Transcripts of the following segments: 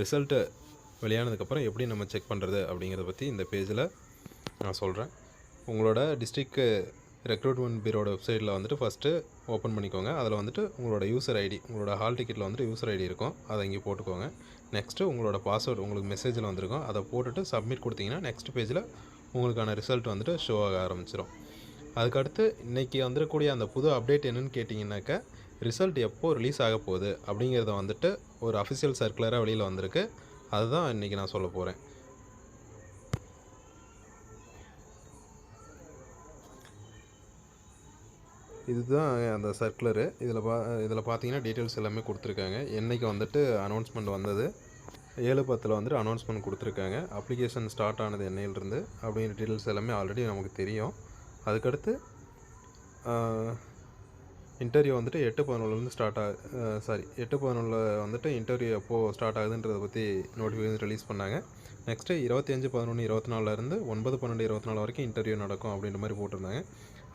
Result வெளியானதுக்கப்புறம் எப்படி நம்ம check பண்ணுறது அப்படிங்கிறத பற்றி இந்த பேஜில் நான் சொல்கிறேன். உங்களோட டிஸ்ட்ரிக்ட் ரெக்ரூட்மெண்ட் பீரோட வெப்சைட்டில் வந்துட்டு ஃபஸ்ட்டு ஓப்பன் பண்ணிக்கோங்க. அதில் வந்துட்டு உங்களோட யூசர் ஐடி, உங்களோட ஹால் டிக்கெட்டில் வந்துட்டு யூசர் ஐடி இருக்கும், அதை இங்கே போட்டுக்கோங்க. நெக்ஸ்ட்டு உங்களோட பாஸ்வேர்டு உங்களுக்கு மெசேஜில் வந்திருக்கும், அதை போட்டுட்டு சப்மிட் கொடுத்தீங்கன்னா நெக்ஸ்ட் பேஜில் உங்களுக்கான ரிசல்ட் வந்துட்டு ஷோ ஆக ஆரம்பிச்சிடும். அதுக்கடுத்து இன்றைக்கி வந்துடக்கூடிய அந்த புது அப்டேட் என்னென்னு கேட்டிங்கனாக்கா, ரிசல்ட் எப்போது ரிலீஸ் ஆக போகுது அப்படிங்கிறத வந்துட்டு ஒரு அஃபிஷியல் சர்க்குலராக வெளியில் வந்திருக்கு. அதுதான் இன்றைக்கி நான் சொல்ல போகிறேன். இதுதான் அந்த சர்க்குலரு. இதில் பார்த்தீங்கன்னா டீட்டெயில்ஸ் எல்லாமே கொடுத்துருக்காங்க. என்றைக்கு வந்துட்டு அனௌன்ஸ்மெண்ட் வந்தது, 7/10 வந்துட்டு அனௌன்ஸ்மெண்ட் கொடுத்துருக்காங்க. அப்ளிகேஷன் ஸ்டார்ட் ஆனது என்னையிலிருந்து அப்படிங்கிற டீட்டெயில்ஸ் எல்லாமே ஆல்ரெடி நமக்கு தெரியும். அதுக்கடுத்து இன்டர்வியூ வந்துட்டு 8/11 ஸ்டார்ட் 8/11 வந்துட்டு இன்டர்வியூ எப்போது ஸ்டார்ட் ஆகுதுன்றதை பற்றி நோட்டிஃபிகேஷன் ரிலீஸ் பண்ணாங்க. நெக்ஸ்ட்டு 25/11/24 10/12/24 வரைக்கும் இன்டர்வியூ நடக்கும் அப்படின்ற மாதிரி போட்டிருந்தாங்க.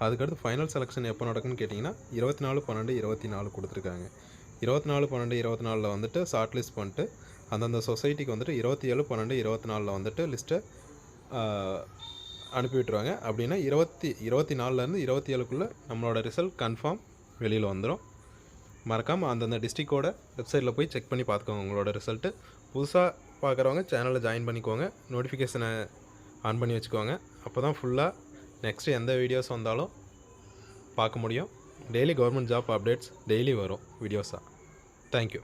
அதுக்கடுத்து ஃபைனல் செலெக்ஷன் எப்போ நடக்குன்னு கேட்டிங்கன்னா 24/12/24 கொடுத்துருக்காங்க. 24/12/24 வந்துட்டு ஷார்ட் லிஸ்ட் பண்ணிட்டு அந்தந்த சொசைட்டிக்கு வந்துட்டு 27/12/24 வந்துட்டு லிஸ்ட்டை அனுப்பி விட்டுருவாங்க. அப்படின்னா 24லேருந்து 27க்குள்ளே நம்மளோட ரிசல்ட் கன்ஃபார்ம் வெளியில் வந்துடும். மறக்காமல் அந்தந்த டிஸ்ட்ரிக்டோட வெப்சைட்டில் போய் செக் பண்ணி பார்த்துக்கோங்க உங்களோட ரிசல்ட்டு. புதுசாக பார்க்குறவங்க சேனலில் ஜாயின் பண்ணிக்கோங்க, நோட்டிஃபிகேஷனை ஆன் பண்ணி வச்சுக்கோங்க. அப்போ தான் ஃபுல்லாக நெக்ஸ்ட்டு எந்த வீடியோஸ் வந்தாலும் பார்க்க முடியும். Daily government job updates daily வரும் வீடியோஸாக. தேங்க்யூ.